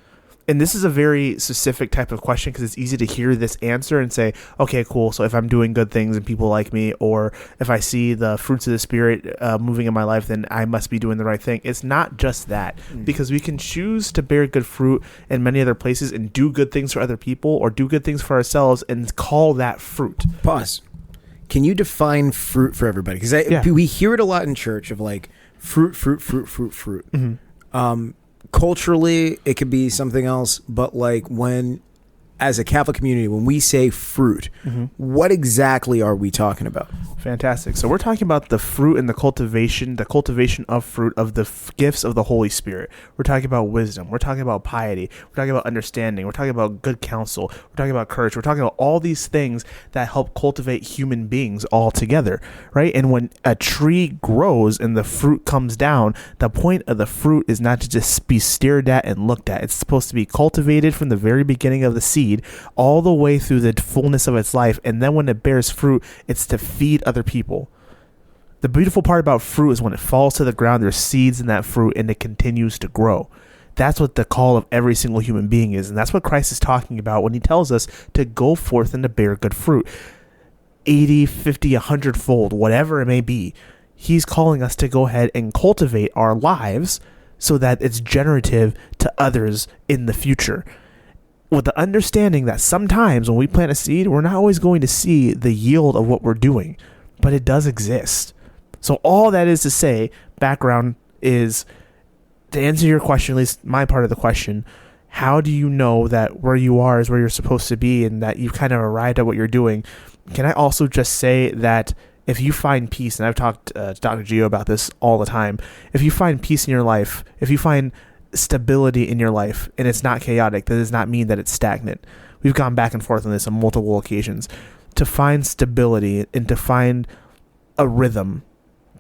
And this is a very specific type of question because it's easy to hear this answer and say, okay, cool. So if I'm doing good things and people like me, or if I see the fruits of the Spirit moving in my life, then I must be doing the right thing. It's not just that, because we can choose to bear good fruit in many other places and do good things for other people or do good things for ourselves and call that fruit. Pause. Can you define fruit for everybody? Because we hear it a lot in church of like fruit. Mm-hmm. Culturally, it could be something else, but like when, as a Catholic community, when we say fruit, what exactly are we talking about? Fantastic. So we're talking about the fruit and the cultivation of fruit of the gifts of the Holy Spirit. We're talking about wisdom. We're talking about piety. We're talking about understanding. We're talking about good counsel. We're talking about courage. We're talking about all these things that help cultivate human beings all together, right? And when a tree grows and the fruit comes down, the point of the fruit is not to just be stared at and looked at. It's supposed to be cultivated from the very beginning of the seed seed all the way through the fullness of its life. And then when it bears fruit, it's to feed other people. The beautiful part about fruit is when it falls to the ground, there's seeds in that fruit and it continues to grow. That's what the call of every single human being is. And that's what Christ is talking about when he tells us to go forth and to bear good fruit. 80, 50, 100-fold, whatever it may be. He's calling us to go ahead and cultivate our lives so that it's generative to others in the future. With the understanding that sometimes when we plant a seed, we're not always going to see the yield of what we're doing, but it does exist. So all that is to say, background is, to answer your question, at least my part of the question, how do you know that where you are is where you're supposed to be and that you've kind of arrived at what you're doing? Can I also just say that if you find peace, and I've talked to Dr. Gio about this all the time, if you find peace in your life, if you find stability in your life, and it's not chaotic, that does not mean that it's stagnant. We've gone back and forth on this on multiple occasions. To find stability and to find a rhythm,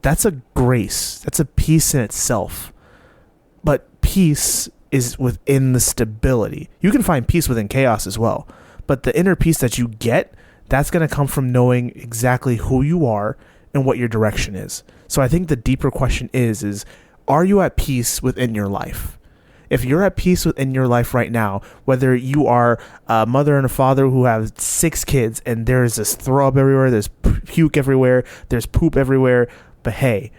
that's a grace. That's a peace in itself. But peace is within the stability. You can find peace within chaos as well. But the inner peace that you get, that's going to come from knowing exactly who you are and what your direction is. So I think the deeper question is are you at peace within your life? If you're at peace within your life right now, whether you are a mother and a father who have 6 kids and there's this throw up everywhere, there's puke everywhere, there's poop everywhere, but hey,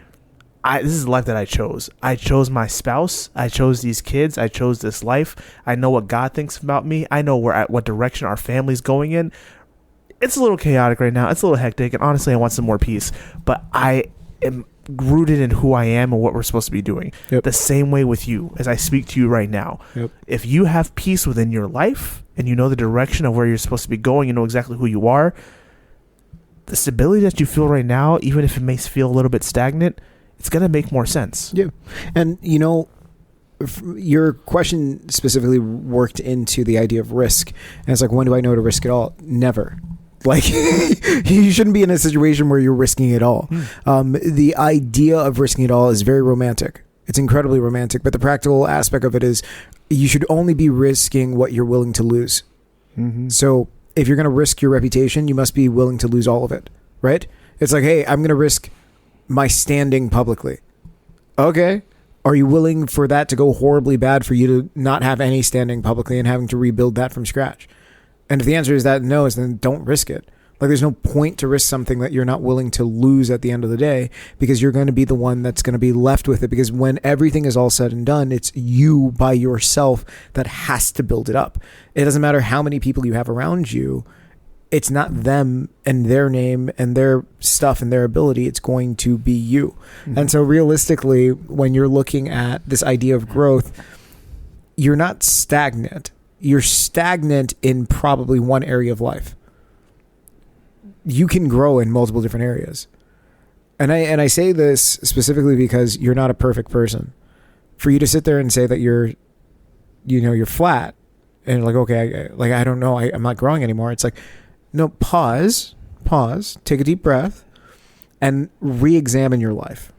this is the life that I chose. I chose my spouse. I chose these kids. I chose this life. I know what God thinks about me. I know what direction our family's going in. It's a little chaotic right now. It's a little hectic, and honestly, I want some more peace. But I am rooted in who I am and what we're supposed to be doing. Yep. The same way with you as I speak to you right now. Yep. If you have peace within your life and you know the direction of where you're supposed to be going, you know exactly who you are, the stability that you feel right now, even if it may feel a little bit stagnant, it's going to make more sense. Yeah. And, you know, your question specifically worked into the idea of risk. And it's like, when do I know to risk it all? Never. Like, you shouldn't be in a situation where you're risking it all. The idea of risking it all is very romantic. It's incredibly romantic. But the practical aspect of it is you should only be risking what you're willing to lose. Mm-hmm. So if you're going to risk your reputation, you must be willing to lose all of it, right? It's like, hey, I'm going to risk my standing publicly. Okay. Are you willing for that to go horribly bad for you to not have any standing publicly and having to rebuild that from scratch? And if the answer is that no, then don't risk it. Like, there's no point to risk something that you're not willing to lose at the end of the day, because you're going to be the one that's going to be left with it. Because when everything is all said and done, it's you by yourself that has to build it up. It doesn't matter how many people you have around you. It's not them and their name and their stuff and their ability. It's going to be you. Mm-hmm. And so realistically, when you're looking at this idea of growth, you're not stagnant. You're stagnant in probably one area of life. You can grow in multiple different areas. And I say this specifically because you're not a perfect person. For you to sit there and say that you're flat and like, okay, I don't know, I'm not growing anymore. It's like, no, pause, take a deep breath and re-examine your life.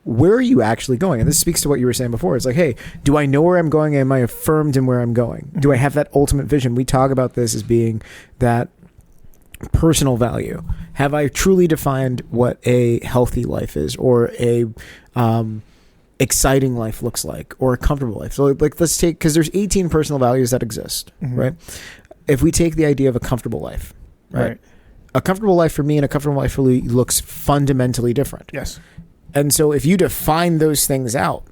Where are you actually going? And this speaks to what you were saying before. It's like, hey, do I know where I'm going? Am I affirmed in where I'm going? Do I have that ultimate vision? We talk about this as being that personal value. Have I truly defined what a healthy life is, or a exciting life looks like, or a comfortable life? So like, let's take, because there's 18 personal values that exist, mm-hmm. right? If we take the idea of a comfortable life, right? A comfortable life for me and a comfortable life for Lee looks fundamentally different. Yes. And so if you define those things out,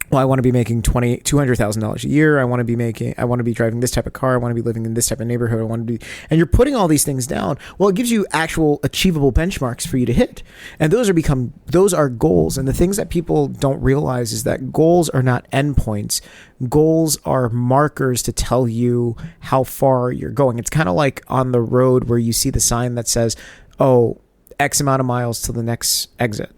well, I want to be making $200,000 a year. I want to be driving this type of car. I want to be living in this type of neighborhood. And you're putting all these things down. Well, it gives you actual achievable benchmarks for you to hit. And those are goals. And the things that people don't realize is that goals are not endpoints. Goals are markers to tell you how far you're going. It's kind of like on the road where you see the sign that says, oh, X amount of miles to the next exit.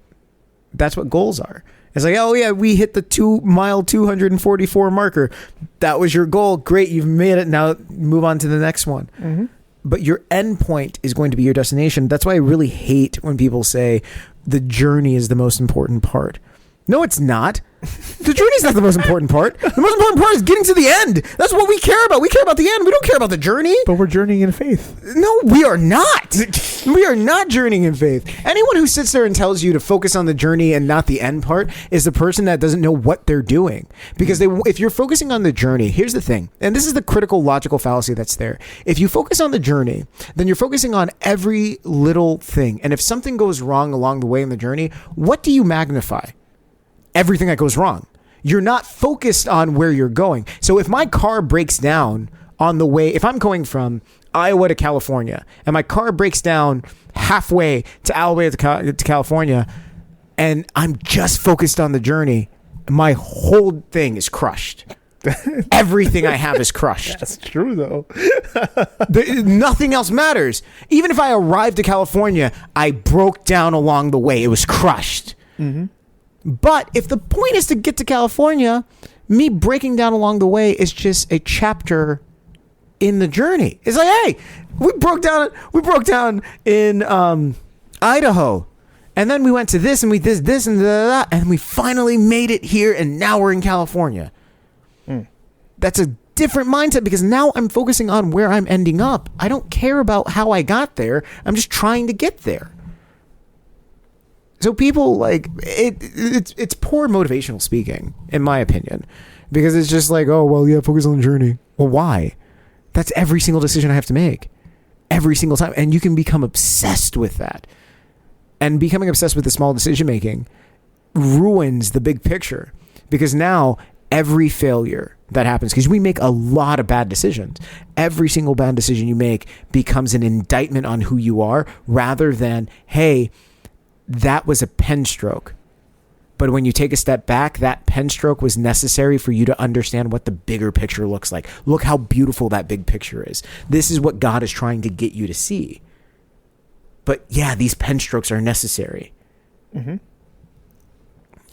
That's what goals are. It's like, oh yeah, we hit the 244 marker. That was your goal. Great, you've made it. Now move on to the next one. Mm-hmm. But your end point is going to be your destination. That's why I really hate when people say the journey is the most important part. No, it's not. The journey's not the most important part. The most important part is getting to the end. That's what we care about. We care about the end. We don't care about the journey. But we're journeying in faith. No, we are not. We are not journeying in faith. Anyone who sits there and tells you to focus on the journey and not the end part is the person that doesn't know what they're doing. Because if you're focusing on the journey, here's the thing, and this is the critical logical fallacy that's there. If you focus on the journey, then you're focusing on every little thing. And if something goes wrong along the way in the journey, what do you magnify? Everything that goes wrong. You're not focused on where you're going. So if my car breaks down on the way, if I'm going from Iowa to California and my car breaks down halfway to Alabama to California and I'm just focused on the journey, my whole thing is crushed. Everything I have is crushed. That's true, though. Nothing else matters. Even if I arrived to California, I broke down along the way. It was crushed. Mm-hmm. But if the point is to get to California, me breaking down along the way is just a chapter in the journey. It's like, hey, we broke down in Idaho. And then we went to this and we did this and that, and we finally made it here, and now we're in California. That's a different mindset because now I'm focusing on where I'm ending up. I don't care about how I got there. I'm just trying to get there. So people like it's poor motivational speaking, in my opinion, because it's just like, oh, well, yeah, focus on the journey. Well, why? That's every single decision I have to make every single time. And you can become obsessed with that. And becoming obsessed with the small decision making ruins the big picture, because now every failure that happens, because we make a lot of bad decisions, every single bad decision you make becomes an indictment on who you are, rather than, hey, that was a pen stroke. But when you take a step back, that pen stroke was necessary for you to understand what the bigger picture looks like. Look how beautiful that big picture is. This is what God is trying to get you to see. But yeah, these pen strokes are necessary. Mm-hmm.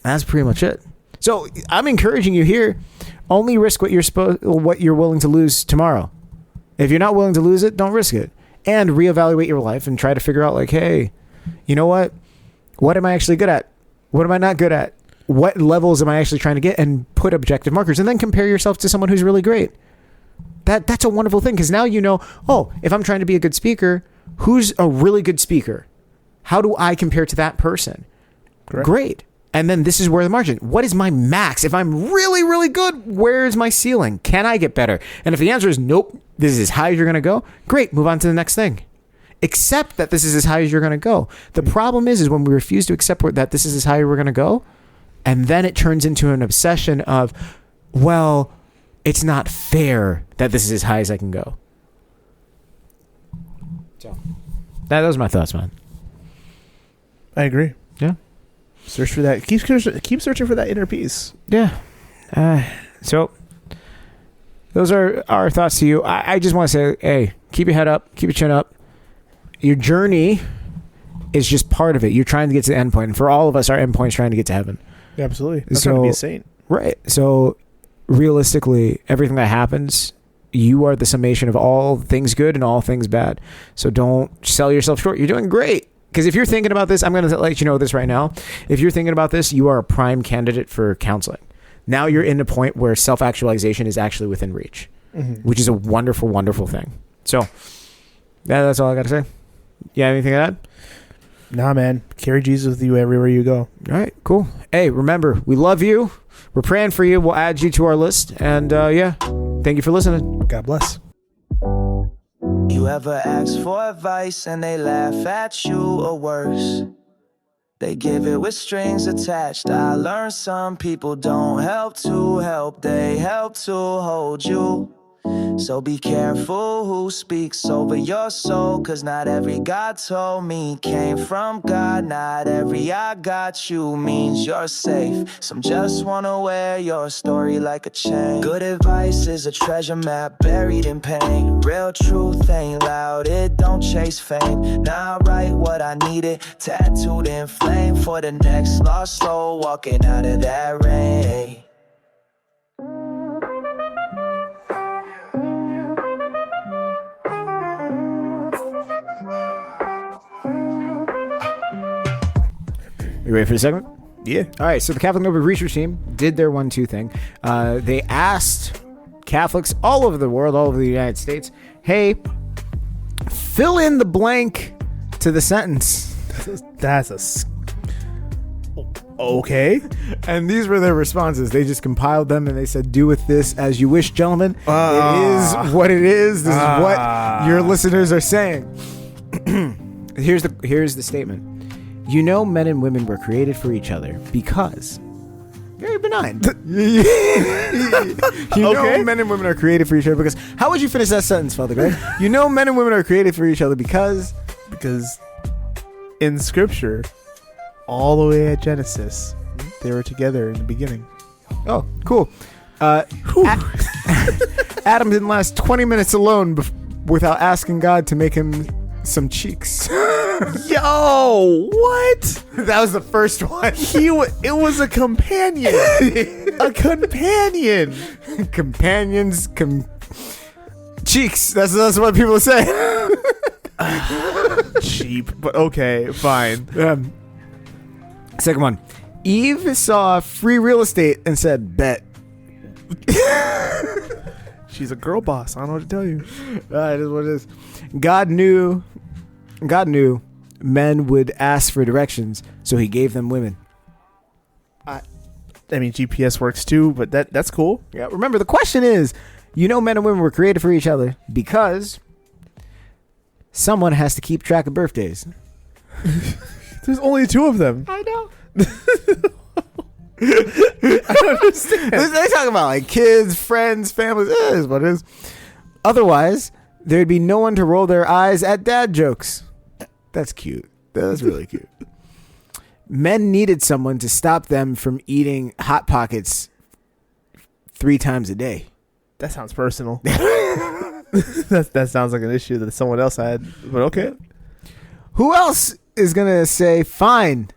That's pretty much it. So I'm encouraging you here, only risk what you're willing to lose tomorrow. If you're not willing to lose it, don't risk it. And reevaluate your life and try to figure out, like, hey, you know what? What am I actually good at? What am I not good at? What levels am I actually trying to get? And put objective markers, and then compare yourself to someone who's really great. That's a wonderful thing, because now you know, oh, if I'm trying to be a good speaker, who's a really good speaker? How do I compare to that person? Correct. Great. And then this is where the margin. What is my max? If I'm really, really good, where is my ceiling? Can I get better? And if the answer is nope, this is as high as you're going to go, great, move on to the next thing. Accept that this is as high as you're going to go. The problem is when we refuse to accept that this is as high as we're going to go, and then it turns into an obsession of, well, it's not fair that this is as high as I can go. So those are my thoughts, man. I agree. Yeah. Search for that. Keep searching for that inner peace. Yeah. So those are our thoughts to you. I just want to say, hey, keep your head up, keep your chin up. Your journey is just part of it. You're trying to get to the end point. And for all of us, our end point is trying to get to heaven. Yeah, absolutely. I'm trying to be a saint. Right. So realistically, everything that happens, you are the summation of all things good and all things bad. So don't sell yourself short. You're doing great. Because if you're thinking about this, I'm going to let you know this right now. If you're thinking about this, you are a prime candidate for counseling. Now you're in a point where self-actualization is actually within reach, which is a wonderful, wonderful thing. So that's all I got to say. You have anything to add? Nah, man. Carry Jesus with you everywhere you go. All right, cool. Hey, remember, we love you. We're praying for you. We'll add you to our list. And yeah, thank you for listening. God bless. You ever ask for advice and they laugh at you, or worse, they give it with strings attached? I learned some people don't help to help, they help to hold you. So be careful who speaks over your soul, 'cause not every God told me came from God. Not every I got you means you're safe. Some just wanna wear your story like a chain. Good advice is a treasure map buried in pain. Real truth ain't loud, it don't chase fame. Now I write what I needed, tattooed in flame, for the next lost soul walking out of that rain. You ready for the segment? Yeah. All right, so the Catholic Nobel Research Team did their 1-2 thing. They asked Catholics all over the world, all over the United States, hey, fill in the blank to the sentence. That's okay. And these were their responses. They just compiled them and they said, do with this as you wish, gentlemen. It is what it is. This is what your listeners are saying. Here's the statement. You know, men and women were created for each other because... Very benign. You know men and women are created for each other because... How would you finish that sentence, Father Greg? You know men and women are created for each other because... Because in Scripture, all the way at Genesis, they were together in the beginning. Oh, cool. Adam didn't last 20 minutes alone without asking God to make him some cheeks. Yo, what? That was the first one. It was a companion. A companion. Companions, cheeks. That's what people say. Cheap, but okay, fine. Second one. Eve saw free real estate and said, bet. She's a girl boss. I don't know what to tell you. It is what it is. God knew men would ask for directions, so he gave them women. I mean, GPS works too, but that's cool. Yeah. Remember, the question is, you know men and women were created for each other because someone has to keep track of birthdays. There's only 2 of them. I know. I don't understand. They talk about like kids, friends, families. It is what it is. Otherwise, there'd be no one to roll their eyes at dad jokes. That's cute. That's really cute. Men needed someone to stop them from eating Hot Pockets 3 times a day. That sounds personal. That sounds like an issue that someone else had, but okay. Who else is going to say, fine,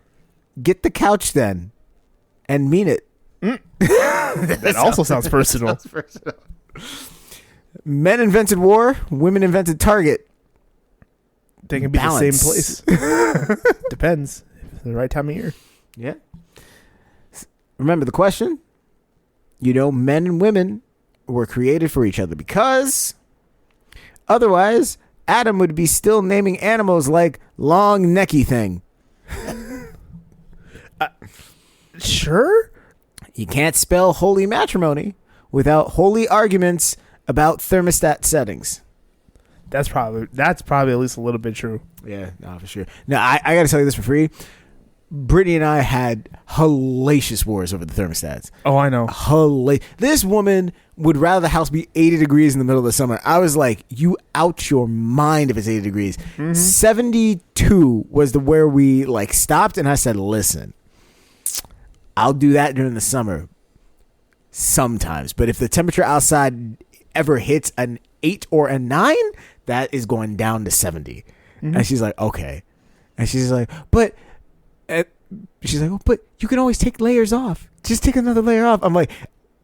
get the couch then, and mean it? That also sounds personal. Men invented war, women invented Target. They can be Balance. the same place. Depends. The right time of year. Yeah. Remember the question? You know, men and women were created for each other because otherwise Adam would be still naming animals like long necky thing. Sure. You can't spell holy matrimony without holy arguments about thermostat settings. That's probably at least a little bit true. Yeah, no, for sure. Now, I got to tell you this for free. Brittany and I had hellacious wars over the thermostats. Oh, I know. This woman would rather the house be 80 degrees in the middle of the summer. I was like, you out your mind if it's 80 degrees. Mm-hmm. 72 was where we like stopped, and I said, listen, I'll do that during the summer sometimes. But if the temperature outside ever hits an 8 or a 9, that is going down to 70. Mm-hmm. And she's like, okay. And she's like, but you can always take layers off. Just take another layer off. I'm like,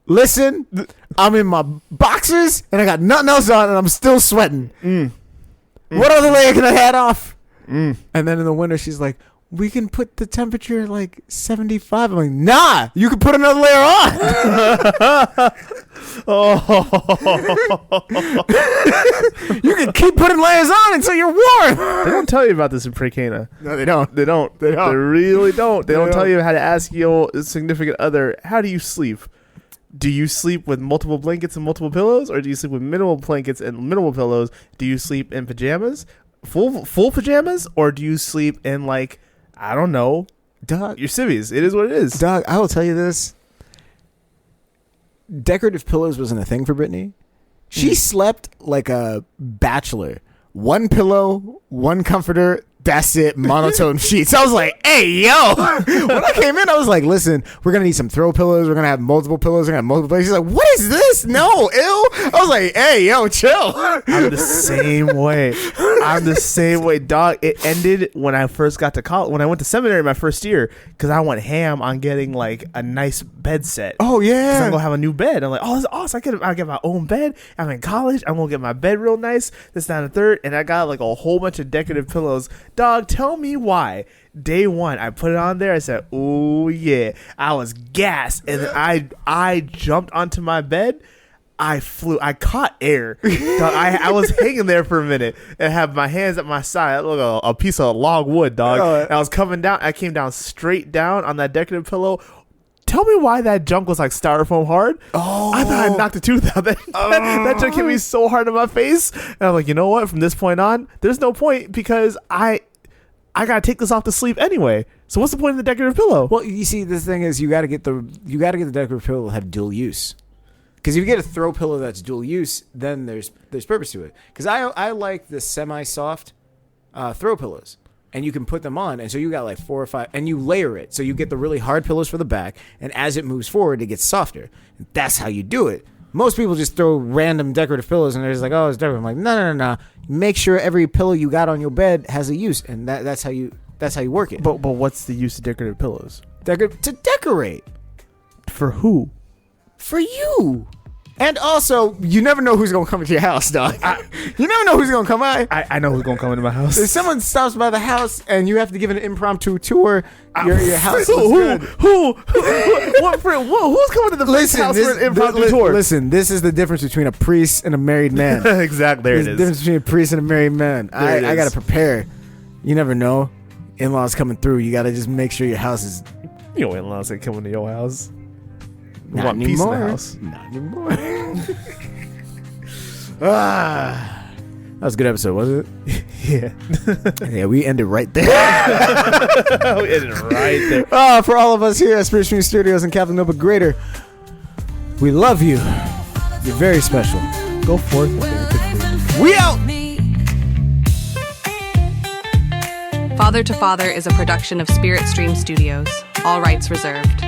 listen, I'm in my boxers and I got nothing else on and I'm still sweating. What other layer can I add off? And then in the winter, she's like, we can put the temperature like 75. I'm like, nah, you can put another layer on. You can keep putting layers on until you're warm. They don't tell you about this in Pre-Cana. No, they don't. They don't. They really don't. They don't tell you how to ask your significant other, how do you sleep? Do you sleep with multiple blankets and multiple pillows, or do you sleep with minimal blankets and minimal pillows? Do you sleep in pajamas, full pajamas, or do you sleep in like, I don't know, Dog, your civvies? It is what it is. Dog, I will tell you this. Decorative pillows wasn't a thing for Brittany. She slept like a bachelor. One pillow, one comforter, that's it, monotone sheets. I was like, hey, yo. When I came in, I was like, listen, we're going to need some throw pillows. We're going to have multiple pillows. We're going to have multiple pillows. She's like, what is this? No, ew. I was like, hey, yo, chill. I'm the same way. Dog. It ended when I first got to college, when I went to seminary my first year, because I went ham on getting like a nice bed set. Oh, yeah. Because I'm going to have a new bed. I'm like, oh, this is awesome. I get my own bed. I'm in college. I'm going to get my bed real nice. This, that, and the third. And I got like a whole bunch of decorative pillows. Dog, tell me why Day one, I put it on there. I said, "Oh yeah!" I was gassed, and then I jumped onto my bed. I flew. I caught air. I was hanging there for a minute and have my hands at my side, like a piece of log wood, dog. And I was coming down. I came down straight down on that decorative pillow. Tell me why that junk was like styrofoam hard. Oh, I thought I knocked a tooth out. That junk hit me so hard in my face, and I'm like, you know what? From this point on, there's no point because I gotta take this off to sleep anyway. So what's the point of the decorative pillow? Well, you see, the thing is, you gotta get the decorative pillow to have dual use. Because if you get a throw pillow that's dual use, then there's purpose to it. Because I like the semi-soft throw pillows, and you can put them on, and so you got like 4 or 5, and you layer it, so you get the really hard pillows for the back, and as it moves forward, it gets softer. And that's how you do it. Most people just throw random decorative pillows, and they're just like, "Oh, it's decorative." I'm like, no. Make sure every pillow you got on your bed has a use, and that's how you work it. But what's the use of decorative pillows? To decorate. For who? For you. And also, you never know who's going to come into your house, dog. You never know who's going to come by. I know who's going to come into my house. If someone stops by the house and you have to give an impromptu tour, your house Who's coming to the house for an impromptu tour? Listen, this is the difference between a priest and a married man. Exactly. There There's it the is. difference between a priest and a married man. I got to prepare. You never know. In-laws coming through. You got to just make sure your house is... You know in-laws ain't coming to your house. Not want anymore. peace in the house. Not anymore. That was a good episode, wasn't it? Yeah. Yeah, we ended right there. We ended right there. For all of us here at Spirit Stream Studios and Captain Nova Greater, we love you. You're very special. Go forth. We out. Father to Father is a production of Spirit Stream Studios. All rights reserved.